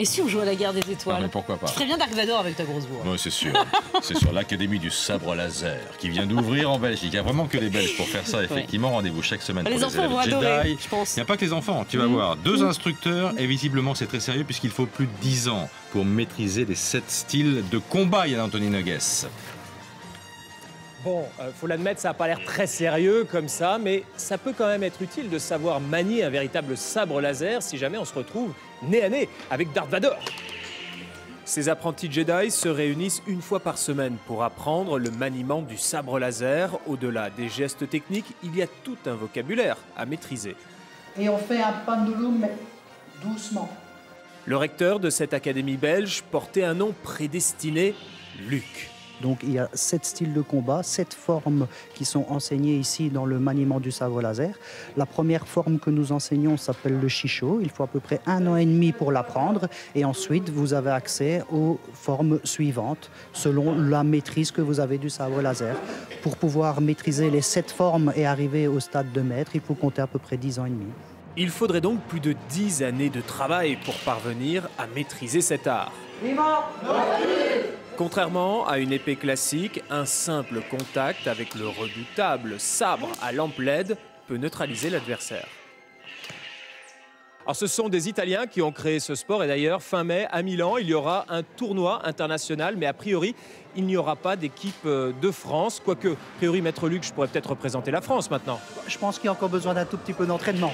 Et si on joue à la guerre des étoiles? Non, mais pourquoi pas? Tu ferais bien Dark Vador avec ta grosse voix. Oui, c'est sûr. C'est sur l'Académie du sabre laser qui vient d'ouvrir en Belgique. Il n'y a vraiment que les Belges pour faire ça, effectivement. Rendez-vous chaque semaine pour Les enfants vont adorer, je pense. Il n'y a pas que les enfants. Tu vas voir 2 instructeurs et visiblement c'est très sérieux puisqu'il faut plus de 10 ans pour maîtriser les 7 styles de combat, Yann Anthony Nogues. Bon, faut l'admettre, ça n'a pas l'air très sérieux comme ça, mais ça peut quand même être utile de savoir manier un véritable sabre laser si jamais on se retrouve nez à nez avec Darth Vader. Ces apprentis Jedi se réunissent une fois par semaine pour apprendre le maniement du sabre laser. Au-delà des gestes techniques, il y a tout un vocabulaire à maîtriser. Et on fait un pendulum doucement. Le recteur de cette académie belge portait un nom prédestiné, Luc. Donc il y a 7 styles de combat, 7 formes qui sont enseignées ici dans le maniement du sabre laser. La première forme que nous enseignons s'appelle le Shisho. Il faut à peu près 1 an et demi pour l'apprendre. Et ensuite, vous avez accès aux formes suivantes selon la maîtrise que vous avez du sabre laser. Pour pouvoir maîtriser les 7 formes et arriver au stade de maître, il faut compter à peu près 10 ans et demi. Il faudrait donc plus de 10 années de travail pour parvenir à maîtriser cet art. Contrairement à une épée classique, un simple contact avec le redoutable sabre à lampe LED peut neutraliser l'adversaire. Alors, ce sont des Italiens qui ont créé ce sport et d'ailleurs, fin mai, à Milan, il y aura un tournoi international, mais a priori, il n'y aura pas d'équipe de France, quoique, a priori, Maître Luc, je pourrais peut-être représenter la France maintenant. Je pense qu'il y a encore besoin d'un tout petit peu d'entraînement.